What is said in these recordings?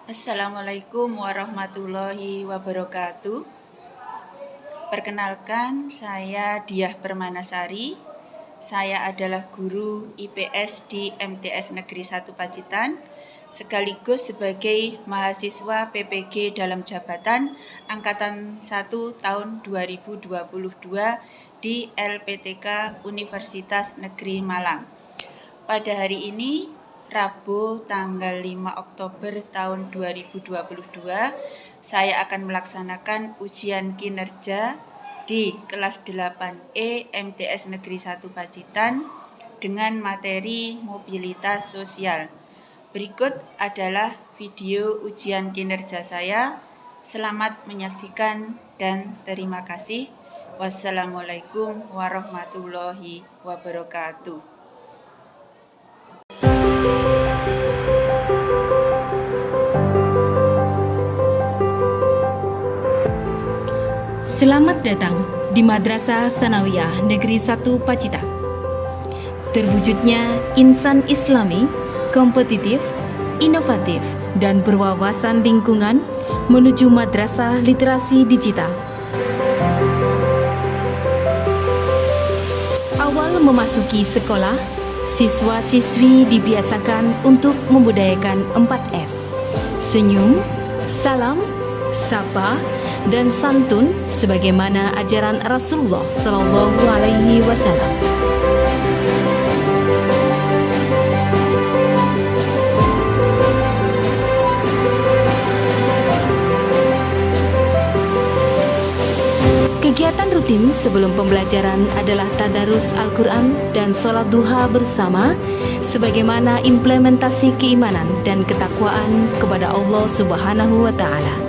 Assalamualaikum warahmatullahi wabarakatuh. Perkenalkan, saya Diah Permanasari. Saya adalah guru IPS di MTS Negeri 1 Pacitan, sekaligus sebagai mahasiswa PPG dalam jabatan Angkatan 1 tahun 2022 di LPTK Universitas Negeri Malang. Pada hari ini, Rabu tanggal 5 Oktober tahun 2022, saya akan melaksanakan ujian kinerja di kelas 8E MTS Negeri 1 Pacitan dengan materi mobilitas sosial. Berikut adalah video ujian kinerja saya. Selamat menyaksikan dan terima kasih. Wassalamualaikum warahmatullahi wabarakatuh. Selamat datang di Madrasah Sanawiyah Negeri 1 Pacitan. Terwujudnya insan Islami, kompetitif, inovatif, dan berwawasan lingkungan menuju madrasah literasi digital. Awal memasuki sekolah, siswa-siswi dibiasakan untuk membudayakan 4S: senyum, salam, sapa, dan santun sebagaimana ajaran Rasulullah Shallallahu Alaihi Wasallam. Kegiatan rutin sebelum pembelajaran adalah tadarus Al-Quran dan sholat duha bersama sebagaimana implementasi keimanan dan ketakwaan kepada Allah Subhanahu wa Ta'ala.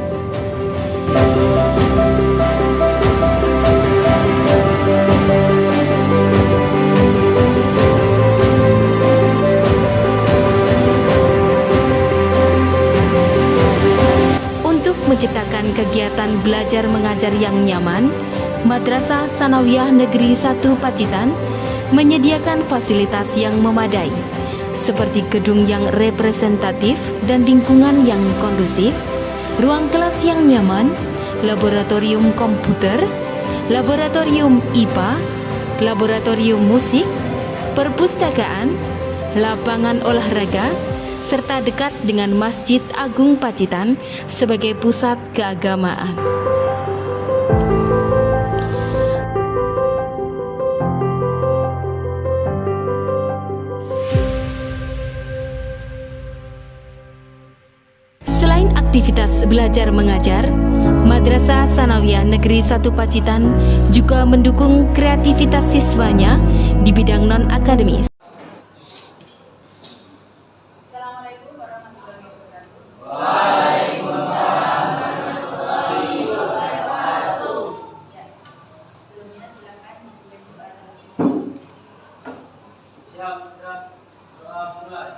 Untuk menciptakan kegiatan belajar mengajar yang nyaman, Madrasah Sanawiyah Negeri 1 Pacitan menyediakan fasilitas yang memadai, seperti gedung yang representatif dan lingkungan yang kondusif, ruang kelas yang nyaman, laboratorium komputer, laboratorium IPA, laboratorium musik, perpustakaan, lapangan olahraga, serta dekat dengan Masjid Agung Pacitan sebagai pusat keagamaan. Selain aktivitas belajar mengajar, Madrasah Sanawiyah Negeri 1 Pacitan juga mendukung kreativitas siswanya di bidang non-akademis. Assalamualaikum warahmatullahi wabarakatuh. Waalaikumsalam warahmatullahi wabarakatuh. Ya, sebelumnya silakan memulai doa. Siap, gerak, doa mulai.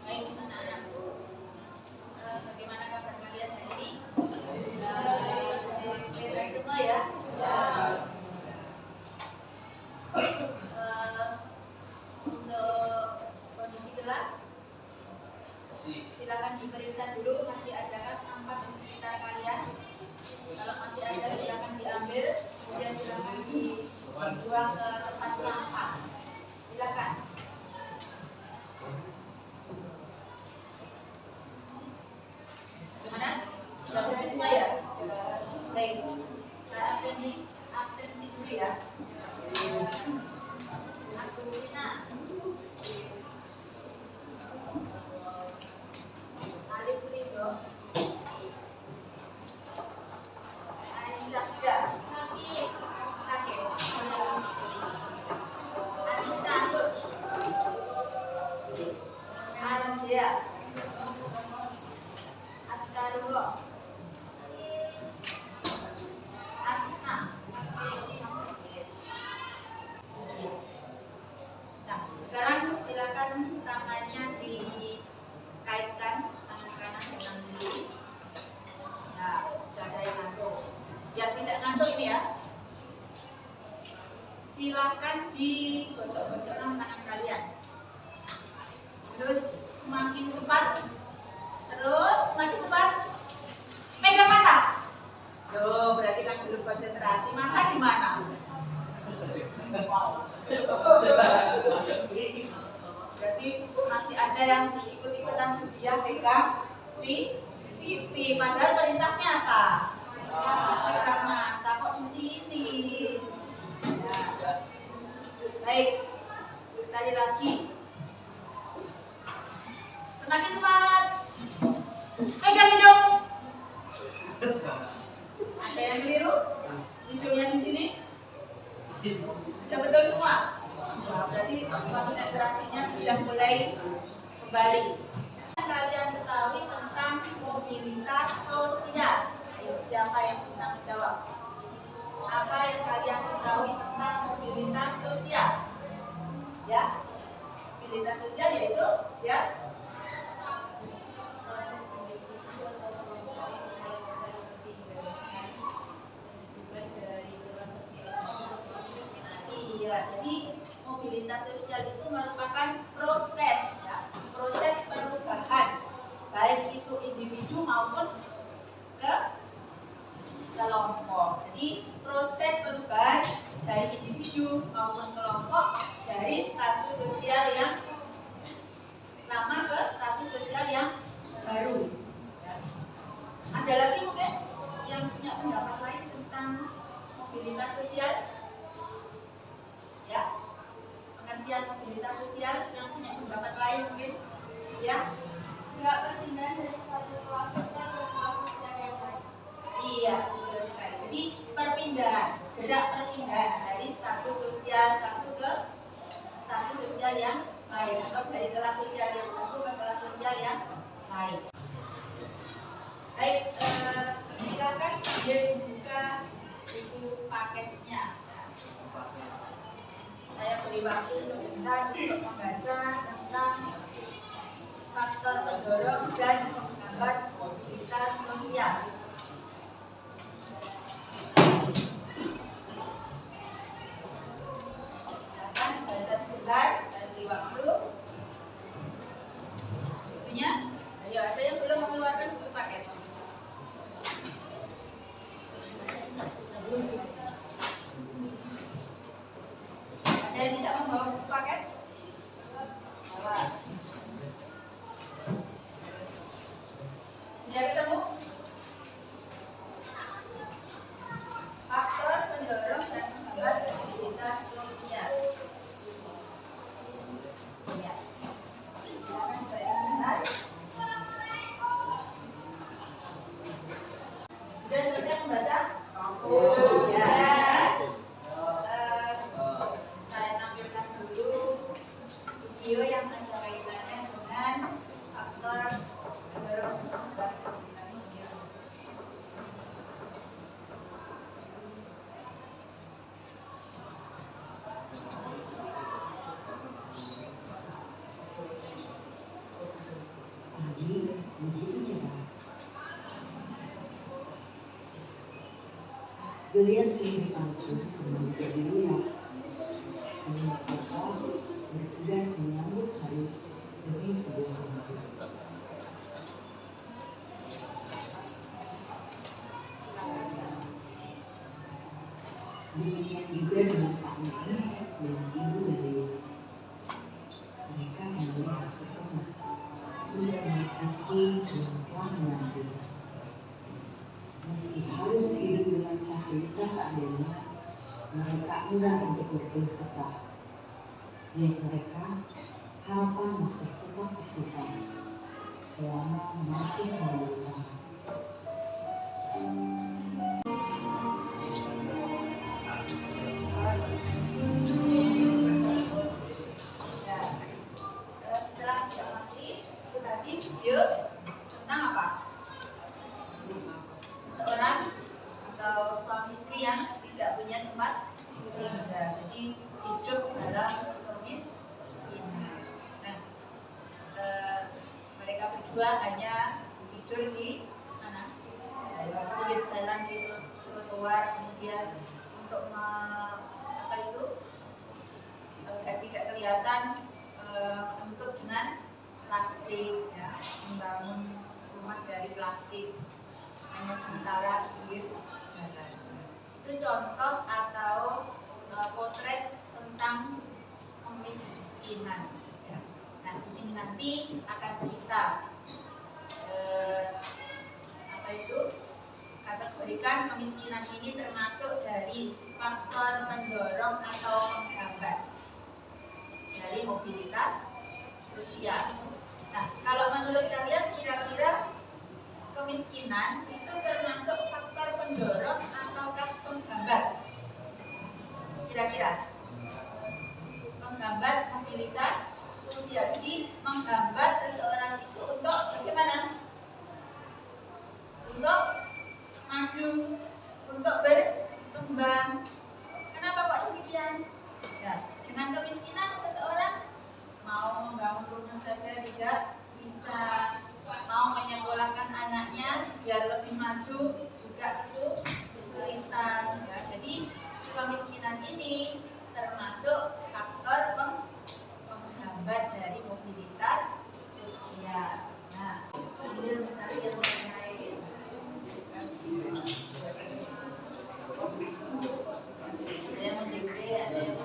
Baik, anak-anakku, bagaimana kabar kalian hari ini? Sehat semua ya? Untuk kondisi kelas, silakan diperiksa dulu masih adakah sampah di sekitar kalian. Kalau masih ada silakan diambil, kemudian silakan dibuang ke tempat sampah. Silakan. Gimana? Sudah bersih semua ya? Baik. Saya absensi dulu ya. Agustina. Alif Ridho. Aisyah. Sakit. Anissa. silakan digosok-gosok tangan kalian. Terus semakin cepat, pegang mata. Loh, berarti kan belum konsentrasi. Mata di mana? Berarti masih ada yang ikut-ikutan dia pegang pipi. Padahal perintahnya apa? Pegang mata. Kok di sini? Ya. Baik, sekali lagi. Semakin cepat. Pegang hidung. Ada yang keliru? Hidungnya di sini? Sudah betul semua? Nah, berarti konsentrasinya sudah mulai kembali. Kalian ketahui tentang mobilitas sosial. Ayo, siapa yang bisa menjawab? Apa yang kalian ketahui tentang mobilitas sosial? Ya, mobilitas sosial yaitu ya. Iya, jadi mobilitas sosial itu merupakan proses, ya, proses perubahan, baik itu individu maupun ke kelompok. Jadi proses perubahan dari individu maupun kelompok dari status sosial yang lama ke status sosial yang baru. Ya. Ada lagi mungkin yang punya pendapat lain tentang mobilitas sosial? Ya, pengertian mobilitas sosial yang punya pendapat lain mungkin, ya? Enggak perpindahan dari satu kelas sosial ke kelas sosial yang lain. Iya, betul sekali. Jadi perpindahan, gerak perpindahan dari status sosial satu ke status sosial yang lain, atau dari kelas sosial yang satu ke kelas sosial yang lain. Baik, silakan sambil membuka buku paketnya. Saya beri waktu sebentar untuk membaca tentang faktor pendorong dan penghambat mobilitas sosial. Silakan baca sebentar, saya beri waktu. Isunya, ayo, ada yang belum mengeluarkan buku paket? Ada yang tidak membawa buku paket? Bawa. Sudah ketemu? Faktor pendorong dan penghambat mobilitas sosial. Ya. Silakan baca sebentar. Sudah selesai membaca? Ya. Saya tampilkan dulu video yang ada kaitannya dengan faktor pendorong dan penghambat mobilitas sosial. Tadi begitu cerah. Geliat kehidupanku menjadi lunak. Menurut papa bertugas menyambut hari demi sebuah mimpi. Demikian juga dengan Pak Miki dan Ibu Dewi. Mereka kembali harus bertugas untuk meski yang telah menanti. Meski harus hidup dengan fasilitas seadanya, mereka enggan untuk berkeluh kesah. Lihat mereka, harapan masih tetap tersisa selama masih mau berusaha. Ya. Setelah diamati, itu tadi video tentang apa? Seseorang atau suami istri yang tidak punya tempat tinggal, jadi hidup dalam kemiskinan. Nah, mereka berdua hanya tidur di mana? Pinggir jalan di trotoar, kemudian untuk apa itu? kegiatan untuk dengan plastik, ya, membangun rumah dari plastik hanya sementara pinggir jalan. Itu contoh atau potret tentang kemiskinan. Ya. Nah, di sini nanti akan kita kategorikan kemiskinan ini termasuk dari faktor pendorong atau penghambat dari mobilitas sosial. Nah, kalau menurut kalian kira-kira kemiskinan itu termasuk faktor pendorong ataukah penghambat? Kira-kira penghambat mobilitas sosial. Jadi menghambat seseorang itu untuk bagaimana? Untuk maju, untuk berkembang. Kenapa kok demikian? Ya, dengan kemiskinan seseorang mau membangun rumah saja tidak bisa, mau menyekolahkan anaknya biar lebih maju juga kesulitan. Ya, jadi kemiskinan ini termasuk faktor penghambat dari mobilitas sosial. Nah, sambil mencari yang lain. Ada yang mendekati, ada yang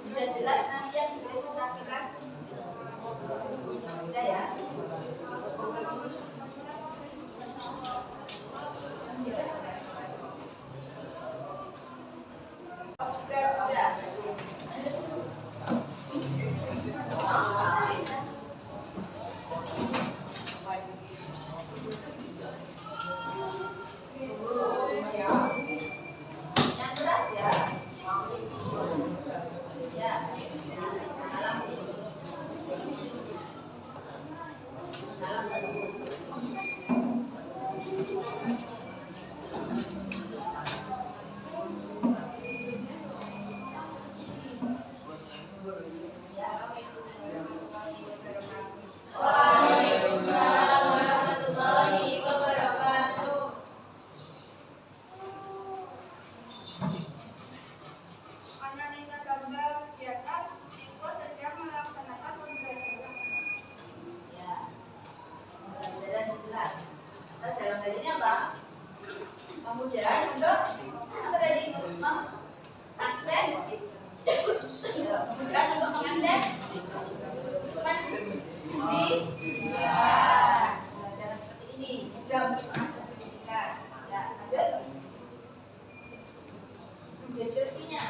sudah jelas nanti yang dipresentasikan sudah ya. Yang keras ya. Ya. Salam terus. Waalaikumsalam warahmatullahi wabarakatuh. Analisa gambar di atas, siswa sedang melaksanakan pembelajaran. Ya. Pembelajaran jelas. Atau dalam hal ini apa? Kemudian untuk apa tadi? Mengakses. Ya, kemudian untuk mengakses Mas pelajaran seperti ini mudah untuk mengakses pendidikan. Ya, lanjut. Deskripsinya.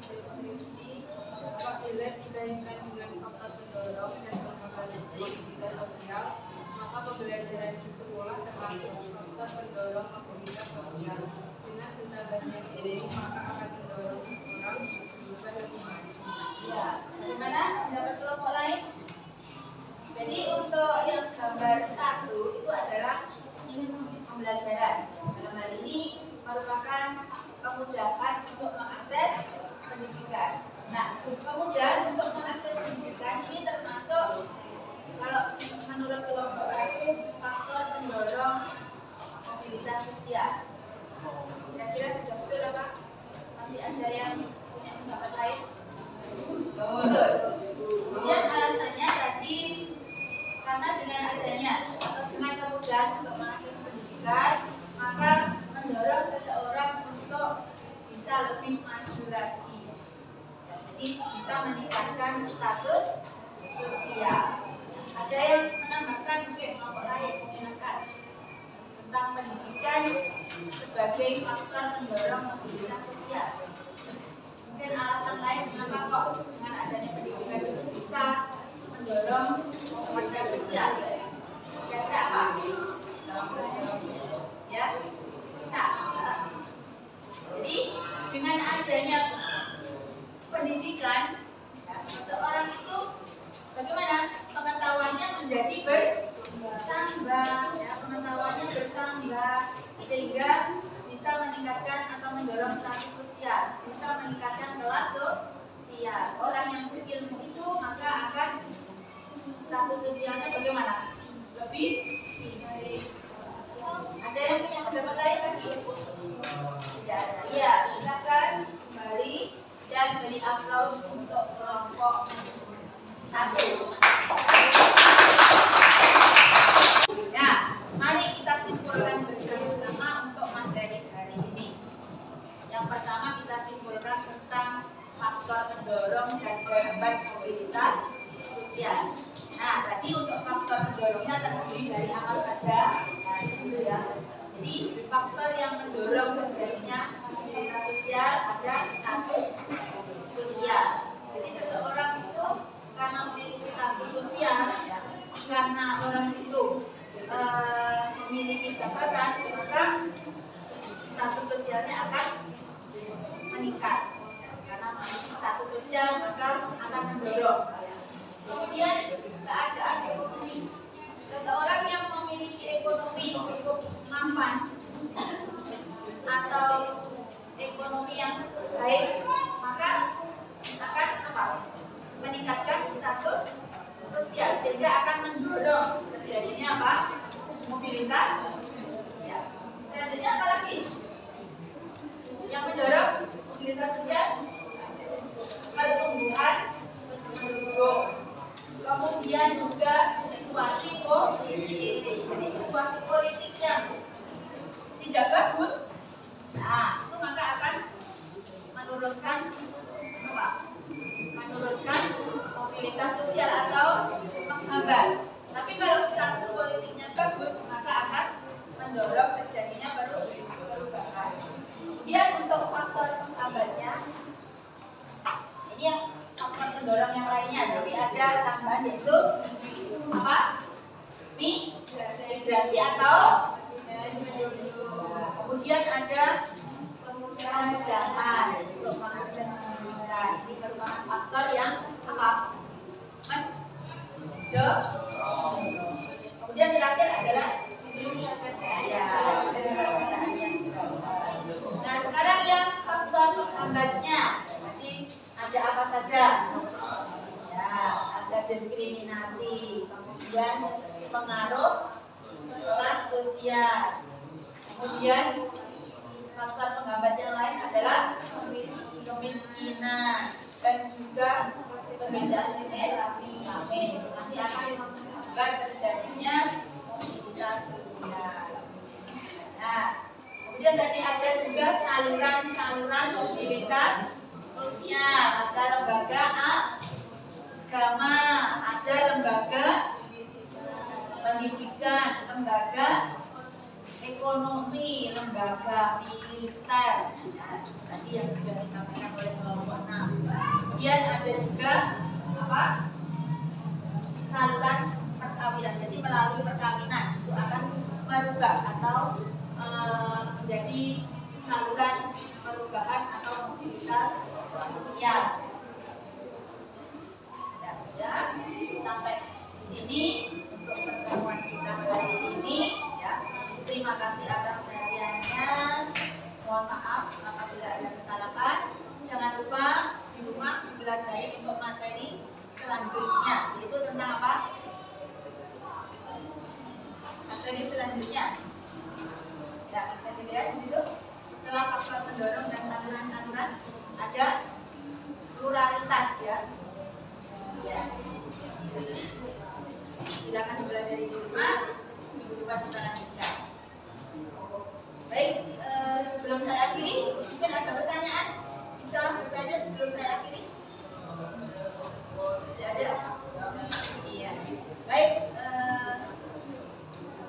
Deskripsi apabila dikaitkan dengan faktor pendorong dan penghambat mobilitas sosial, maka pembelajaran di sekolah termasuk faktor pendorong mobilitas sosial. Dengan bertambahnya diri, maka akan mendorong seseorang juga lebih maju. Ya, bagaimana pendapat kelompok lain? Jadi untuk yang gambar 1 itu adalah pembelajaran. Dalam hal ini merupakan kemudahan untuk mengakses pendidikan. Nah, kemudahan untuk mengakses pendidikan ini termasuk kalau menurut kelompok 1 faktor pendorong mobilitas sosial. Kira-kira sudah betul apa? Masih ada yang punya pendapat lain? Betul. Kemudian alasannya tadi karena dengan adanya atau dengan kemudahan untuk mengakses pendidikan, maka mendorong seseorang untuk bisa lebih maju lagi. Ya, jadi bisa meningkatkan status sosial. Ada yang menambahkan mungkin kelompok lain, silakan, tentang pendidikan sebagai faktor pendorong mobilitas sosial. Mungkin alasan lain kenapa kok dengan adanya pendidikan itu bisa mendorong mobilitas sosial. Kira-kira apa? Ya, bisa. Jadi dengan adanya pendidikan, ya, seseorang itu bagaimana bagaimana? Lebih baik. Ada yang punya pendapat lain lagi? Tidak ada. Iya, silakan kembali dan beri aplaus untuk kelompok 1. Nah, mari kita simpulkan bersama-sama untuk materi hari ini. Yang pertama kita simpulkan tentang faktor pendorong dan penghambat mobilitas sosial. Nah, tadi untuk faktor pendorongnya terdiri dari apa saja? Nah, itu ya. Jadi faktor yang mendorong terjadinya mobilitas sosial ada status sosial. Jadi seseorang itu karena memiliki status sosial, ya, karena orang itu memiliki jabatan, maka status sosialnya akan meningkat. Karena memiliki status sosial maka akan mendorong. Kemudian keadaan ekonomi. Seseorang yang memiliki ekonomi cukup mapan atau ekonomi yang baik, maka akan apa? Meningkatkan status sosial sehingga akan mendorong terjadinya apa? Mobilitas sosial. Selanjutnya apa lagi? Yang mendorong mobilitas sosial? Pertumbuhan penduduk. Kemudian juga situasi politik. Jadi situasi politik yang tidak bagus, nah itu maka akan menurunkan apa? Menurunkan mobilitas sosial atau menghambat. Tapi kalau status politiknya bagus, maka akan mendorong terjadinya perubahan. Kemudian untuk faktor penghambatnya, ini yang faktor pendorong yang lainnya, jadi ada tambahan yaitu apa? Migrasi atau kemudian ada kemudahan untuk mengakses pendidikan. Ini merupakan faktor yang apa? Kemudian terakhir adalah nah sekarang yang faktor penghambatnya, jadi ada apa saja? Ya, ada diskriminasi, kemudian pengaruh kelas sosial, kemudian faktor penghambat yang lain adalah kemiskinan dan juga perbedaan jenis kelamin. Nanti akan menghambat terjadinya mobilitas sosial. Nah, kemudian tadi ada juga saluran-saluran mobilitas sosial. Ada lembaga agama, ada lembaga pendidikan, lembaga ekonomi, lembaga militer. Nah, tadi yang sudah disampaikan oleh kelompok 6. Kemudian ada juga apa? Saluran perkawinan. Jadi melalui perkawinan itu akan merubah atau menjadi saluran perubahan atau mobilitas sosial. Ya, sudah sampai di sini untuk pertemuan kita hari ini. Ya, terima kasih atas perhatiannya. Mohon maaf apabila ada kesalahan. Jangan lupa di rumah belajar untuk materi selanjutnya, yaitu tentang apa? Materi selanjutnya. Ya, bisa dilihat di situ. Setelah faktor pendorong dan saluran-saluran ada pluralitas, ya. Ya. Silakan dipelajari di rumah. Minggu depan kita lanjutkan. Baik, sebelum saya akhiri, mungkin ada pertanyaan. Bisa bertanya sebelum saya akhiri? Tidak ada? Iya. Baik,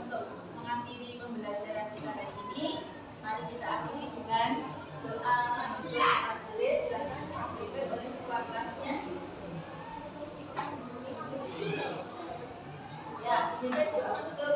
untuk mengakhiri pembelajaran kita hari ini, mari kita akhiri dengan doa majelis yang diberikan oleh ketua kelasnya. Ya, untuk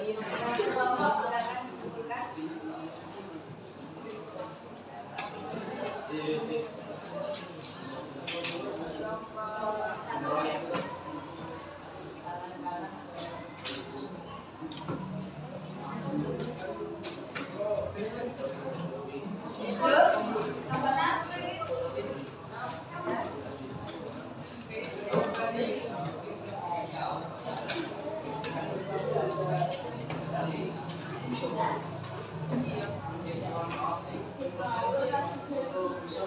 Kelompok silakan kumpulkan. Itu bisa